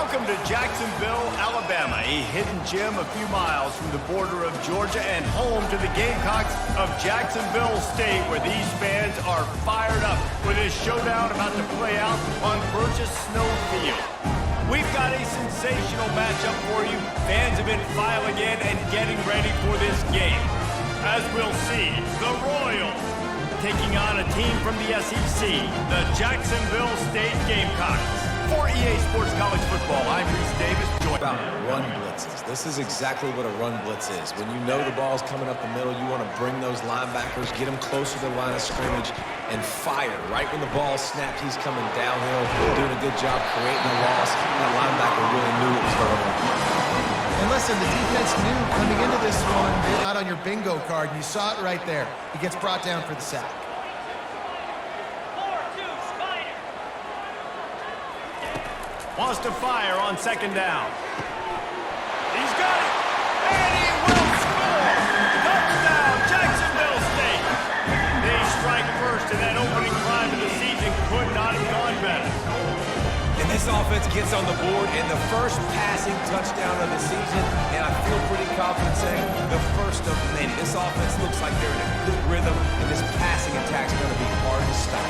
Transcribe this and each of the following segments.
Welcome to Jacksonville, Alabama, a hidden gem a few miles from the border of Georgia and home to the Gamecocks of Jacksonville State, where these fans are fired up for this showdown about to play out on Burgess Snow Field. We've got a sensational matchup for you. Fans have been filing in and getting ready for this game. As we'll see, the Royals taking on a team from the SEC, the Jacksonville State Gamecocks. For EA Sports College Football, I'm Reese Davis. About run blitzes. This is exactly what a run blitz is. When you know the ball's coming up the middle, you want to bring those linebackers, get them closer to the line of scrimmage, and fire. Right when the ball snaps, he's coming downhill, doing a good job creating a loss. That linebacker really knew what was going on. And listen, the defense knew coming into this one, not on your bingo card, and you saw it right there. He gets brought down for the sack. Wants to fire on second down. He's got it, and he will score! Touchdown, Jacksonville State! They strike first, and that opening drive of the season could not have gone better. And this offense gets on the board in the first passing touchdown of the season, and I feel pretty confident saying the first of many. This offense looks like they're in a good rhythm, and this passing attack's going to be hard to stop.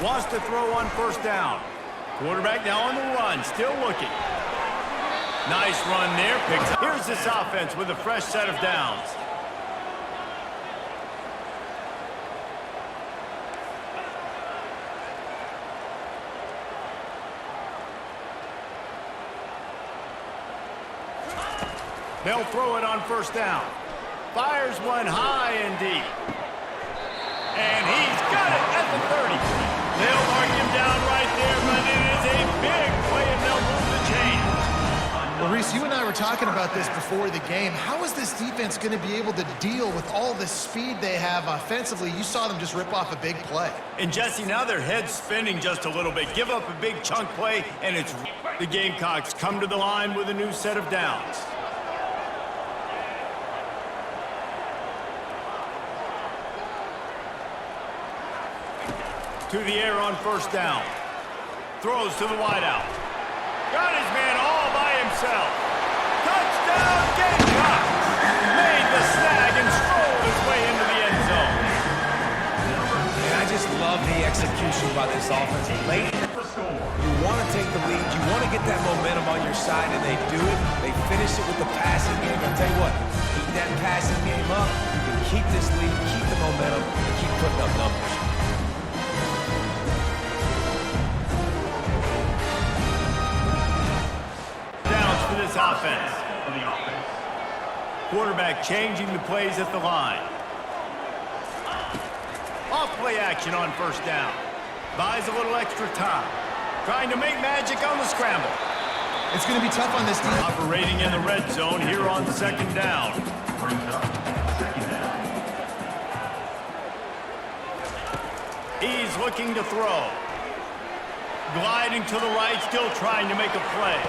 Wants to throw on first down. Quarterback now on the run, still looking. Nice run there, picks up. Here's this offense with a fresh set of downs. They'll throw it on first down. Fires one high and deep. And he's got it at the 30. They'll mark him down right there, but it is a big play, and they'll move the chains. Well, Reese, you and I were talking about this before the game. How is this defense going to be able to deal with all the speed they have offensively? You saw them just rip off a big play. And Jesse, now their head's spinning just a little bit. Give up a big chunk play, and it's the Gamecocks come to the line with a new set of downs. To the air on first down. Throws to the wideout. Got his man all by himself. Touchdown, Gamecocks! Made the snag and strolled his way into the end zone. And I just love the execution by this offense. Late in the score. You want to take the lead. You want to get that momentum on your side, and they do it. They finish it with the passing game. I'll tell you what, keep that passing game up. You can keep this lead, keep the momentum, and keep putting up numbers. This offense. Quarterback changing the plays at the line. Off play action on first down. Buys a little extra time. Trying to make magic on the scramble. It's going to be tough on this team. Operating in the red zone here on second down. He's looking to throw. Gliding to the right, still trying to make a play.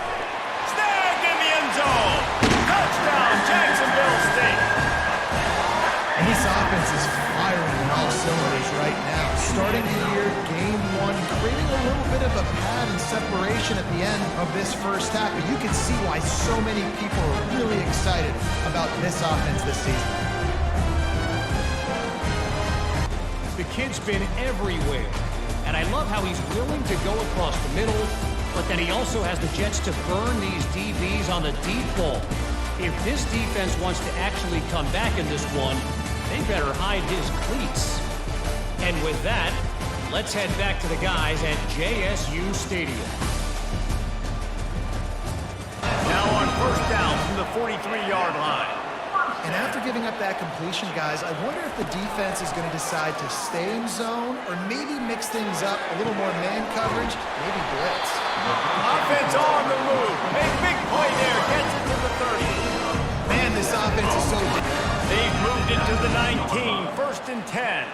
Zone. Touchdown, Jacksonville State. And this offense is firing on all cylinders right now. Starting the year, game one, creating a little bit of a pad and separation at the end of this first half. But you can see why so many people are really excited about this offense this season. The kid's been everywhere. And I love how he's willing to go across the middle, but then he also has the jets to burn these DBs on the deep ball. If this defense wants to actually come back in this one, they better hide his cleats. And with that, let's head back to the guys at JSU Stadium. Now on first down from the 43-yard line. And after giving up that completion, guys, I wonder if the defense is going to decide to stay in zone or maybe mix things up, a little more man coverage, maybe blitz. Offense on the move. A big play there. Gets it to the 30. Man, this offense is so good. They've moved it to the 19. First and 10.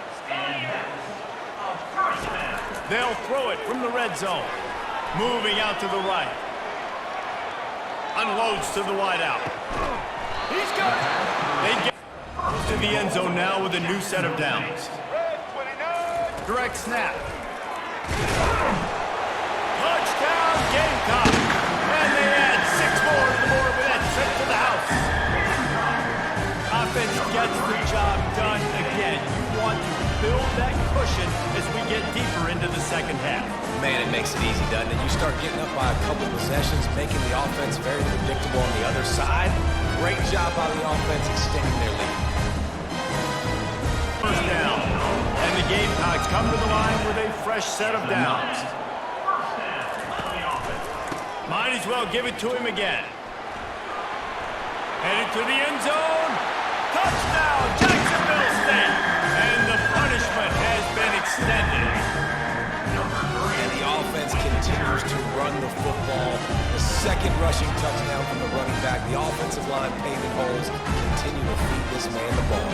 They'll throw it from the red zone. Moving out to the right. Unloads to the wideout. He's got it. They get to the end zone now with a new set of downs. Direct snap. Touchdown Gamecock. And they add 6 more to the board with that trip to the house. Offense gets the job done again. You want to build that cushion as we get deeper into the second half. Man, it makes it easy, doesn't it? You start getting up by a couple possessions, making the offense very predictable on the other side. Great job by the offense extending their lead. First down. And the Gamecocks come to the line with a fresh set of downs. Might as well give it to him again. Headed to the end zone. Touchdown, Jacksonville State. And the punishment has been extended. And the offense continues to run the football. The second rushing touchdown from the running back. The offensive line paving holes. Continue to feed this man the ball.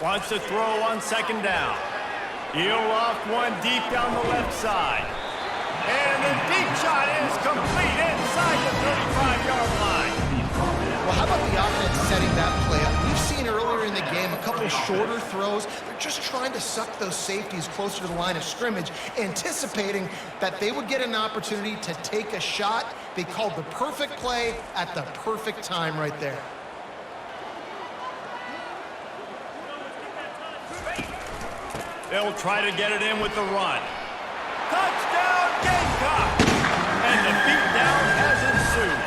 Wants to throw on second down. He'll loft one deep down the left side. And the deep shot is complete inside the 35-yard line. Well, how about the offense setting that play up? We've seen earlier in the game a couple shorter throws. They're just trying to suck those safeties closer to the line of scrimmage, anticipating that they would get an opportunity to take a shot. They called the perfect play at the perfect time right there. They'll try to get it in with the run. Touchdown, Gamecock! And the beatdown has ensued.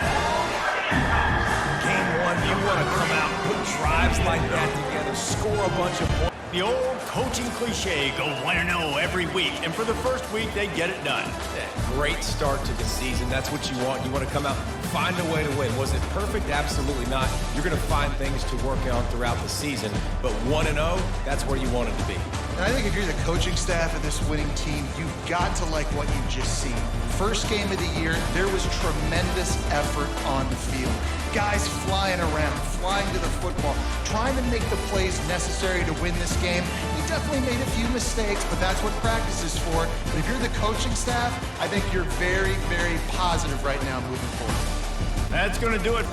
Game one, you want to come out, put drives like that together, score a bunch of points. The old coaching cliche, go 1-0 every week. And for the first week, they get it done. Great start to the season. That's what you want. You want to come out, find a way to win. Was it perfect? Absolutely not. You're going to find things to work on throughout the season. But 1-0, that's where you want it to be. And I think if you're the coaching staff of this winning team, you've got to like what you've just seen. First game of the year, there was tremendous effort on the field. Guys flying around, flying to the football, trying to make the plays necessary to win this game. We definitely made a few mistakes, but that's what practice is for. But if you're the coaching staff, I think you're very, very positive right now moving forward. That's going to do it.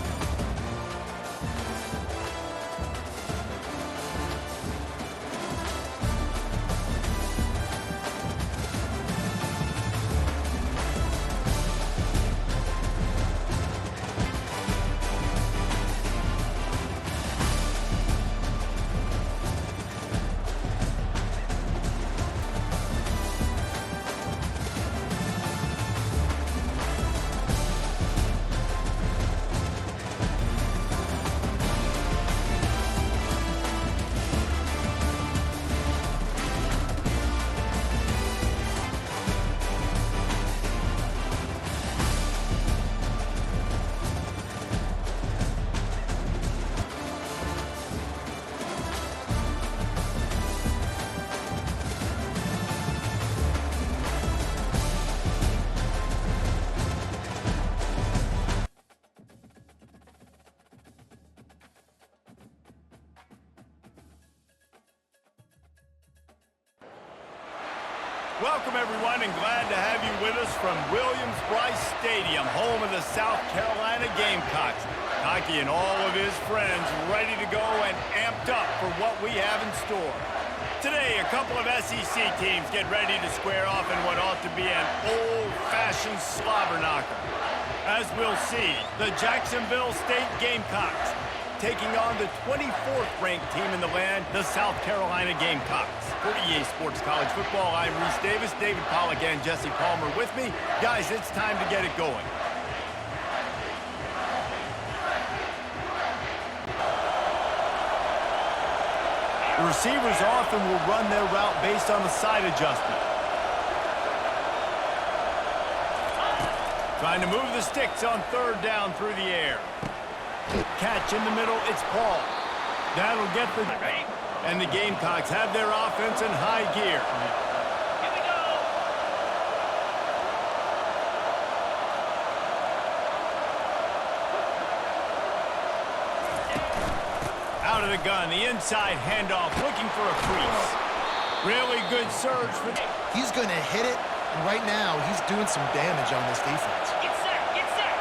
Welcome, everyone, and glad to have you with us from Williams-Brice Stadium, home of the South Carolina Gamecocks. Hockey and all of his friends ready to go and amped up for what we have in store. Today, a couple of SEC teams get ready to square off in what ought to be an old-fashioned slobber knocker. As we'll see, the Jacksonville State Gamecocks taking on the 24th ranked team in the land, the South Carolina Gamecocks. For EA Sports College Football, I'm Reese Davis, David Pollack, and Jesse Palmer with me. Guys, it's time to get it going. The receivers often will run their route based on the side adjustment. Trying to move the sticks on third down through the air. Catch in the middle, it's Paul. That'll get the... And the Gamecocks have their offense in high gear. of the gun, the inside handoff, looking for a crease. Really good surge for the... He's going to hit it, and right now he's doing some damage on this defense. Get set, get set.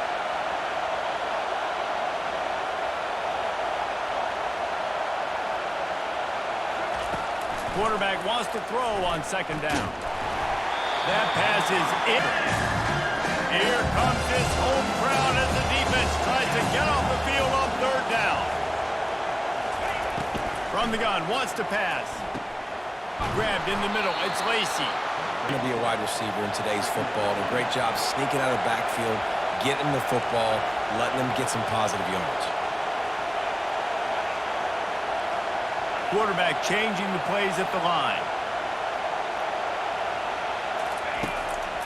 Quarterback wants to throw on second down. That pass is in. Here comes his home crowd as the defense tries to get off the field on third down. From the gun, wants to pass. Grabbed in the middle, it's Lacy. Going to be a wide receiver in today's football. A great job sneaking out of the backfield, getting the football, letting them get some positive yards. Quarterback changing the plays at the line.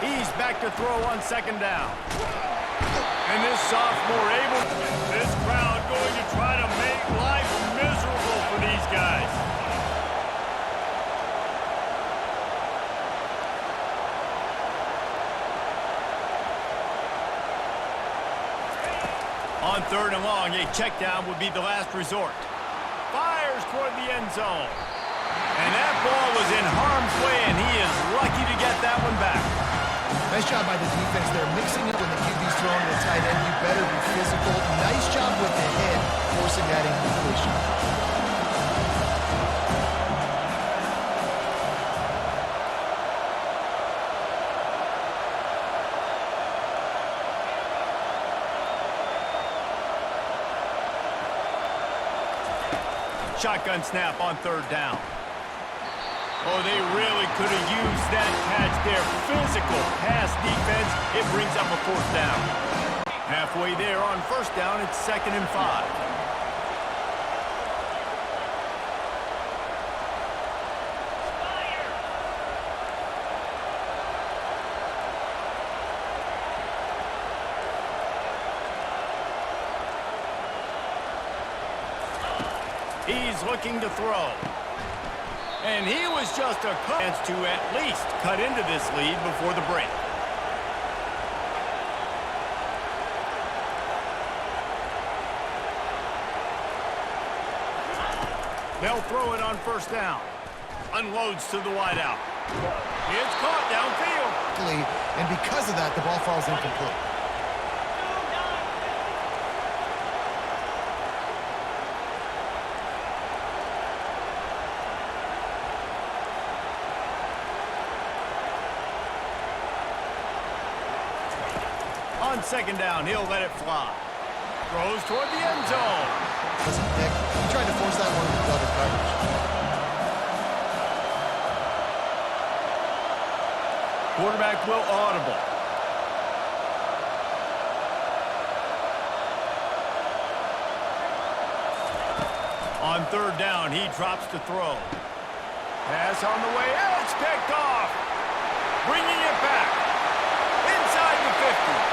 He's back to throw on second down. And this sophomore able... This crowd going to try to make life miserable for these guys. On third and long, a check down would be the last resort. Fires toward the end zone. And that ball was in harm's way, and he is lucky to get that one back. Nice job by the defense there, mixing up when the QB's throwing to the tight end. You better be physical. Nice job with the hit, forcing that incompletion. Shotgun snap on third down. Oh, they really could have used that catch there. Physical pass defense. It brings up a fourth down. Halfway there on first down, it's 2nd and 5. He's looking to throw. And he was just a chance to at least cut into this lead before the break. They'll throw it on first down. Unloads to the wideout. It's caught downfield. And because of that, the ball falls incomplete. On second down, he'll let it fly. Throws toward the end zone. Listen, Nick, he tried to force that one with double coverage. Quarterback will audible. On third down, he drops to throw. Pass on the way, and it's picked off. Bringing it back. Inside the 50.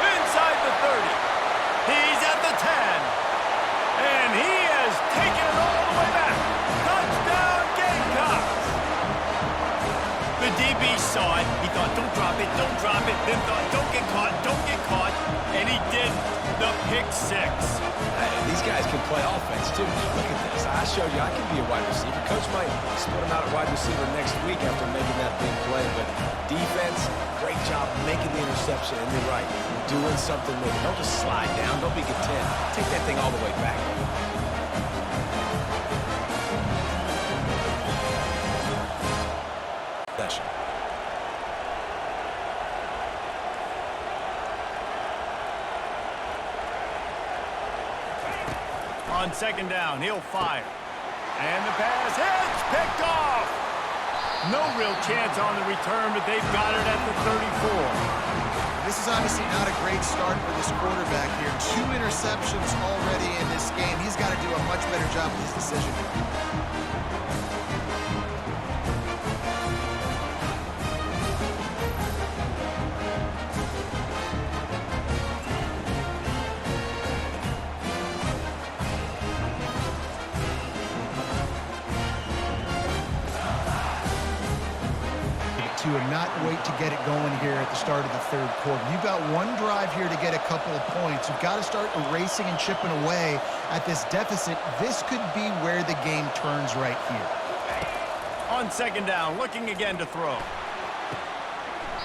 Inside the 30. He's at the 10. And he has taken it all the way back. Touchdown, Gamecocks. The DB saw it. He thought, don't drop it, don't drop it. Then thought, don't get caught, don't get caught. And he did the pick six. These guys can play offense, too. Look at this. I showed you I can be a wide receiver. Coach might split him out at wide receiver next week after making that big play. But defense, great job making the interception. And you're right, doing something with it. Don't just slide down. Don't be content. Take that thing all the way back. Possession. On second down, he'll fire. And the pass hits, picked off. No real chance on the return, but they've got it at the 34. This is obviously not a great start for this quarterback here. 2 interceptions already in this game. He's got to do a much better job with his decision. to and not wait to get it going here at the start of the third quarter. You've got one drive here to get a couple of points. You've got to start erasing and chipping away at this deficit. This could be where the game turns right here. On second down, looking again to throw.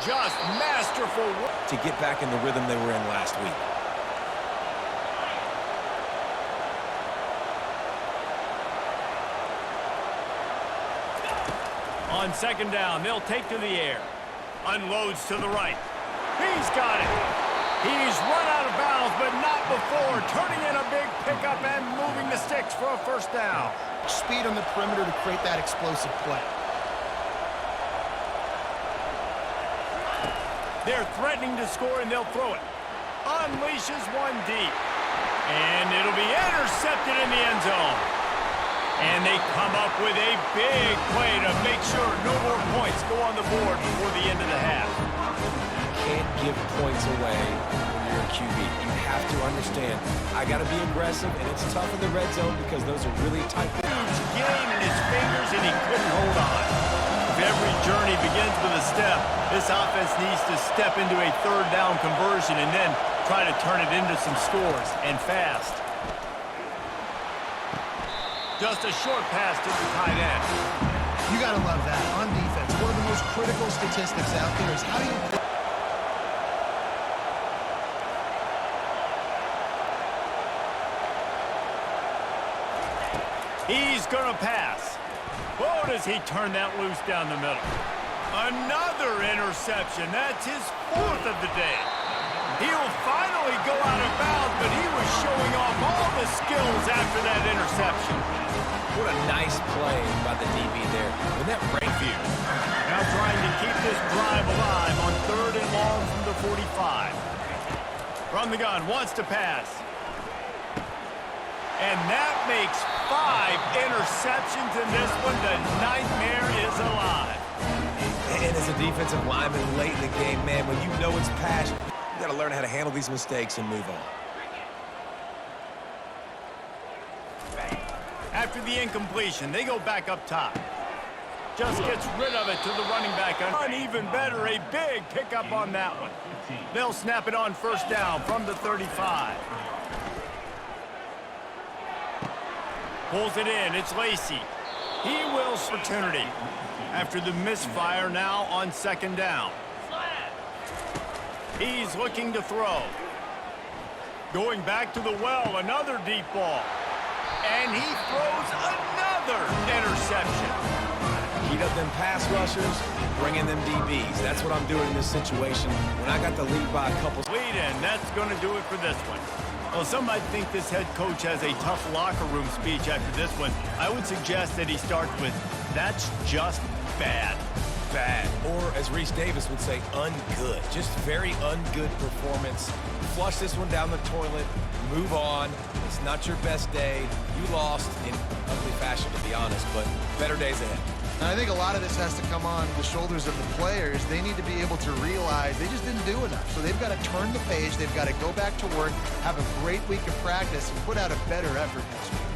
Just masterful work to get back in the rhythm they were in last week. On second down, they'll take to the air. Unloads to the right. He's got it. He's run out of bounds, but not before turning in a big pickup and moving the sticks for a first down. Speed on the perimeter to create that explosive play. They're threatening to score, and they'll throw it. Unleashes one deep. And it'll be intercepted in the end zone. And they come up with a big play to make sure no more points go on the board before the end of the half. You can't give points away when you're a QB. You have to understand, I got to be aggressive, and it's tough in the red zone because those are really tight. Huge game in his fingers, and he couldn't hold on. If every journey begins with a step, this offense needs to step into a third down conversion and then try to turn it into some scores, and fast. Just a short pass to the tight end. You got to love that on defense. One of the most critical statistics out there is how do you... He's going to pass. Oh, does he turn that loose down the middle. Another interception. That's his fourth of the day. He'll finally go out of bounds, but he was showing off all the skills after that interception. What a nice play by the DB there. When that Rayfield now trying to keep this drive alive on third and long from the 45. From the gun, wants to pass. And that makes 5 interceptions in this one. The nightmare is alive. And as a defensive lineman late in the game, man, when you know it's passion, you got to learn how to handle these mistakes and move on. After the incompletion, they go back up top. Just gets rid of it to the running back. And even better, a big pickup on that one. They'll snap it on first down from the 35. Pulls it in. It's Lacey. He will opportunity. After the misfire, now on second down. He's looking to throw. Going back to the well, another deep ball. And he throws another interception. Heat up them pass rushers, bring in them DBs. That's what I'm doing in this situation. When I got the lead by a couple... Lead in, that's going to do it for this one. Well, some might think this head coach has a tough locker room speech after this one. I would suggest that he starts with, that's just bad. Bad. Or, as Reese Davis would say, ungood. Just very ungood performance. Flush this one down the toilet. Move on. It's not your best day. You lost in ugly fashion, to be honest, but better days ahead. And I think a lot of this has to come on the shoulders of the players. They need to be able to realize they just didn't do enough. So they've got to turn the page. They've got to go back to work, have a great week of practice, and put out a better effort next week.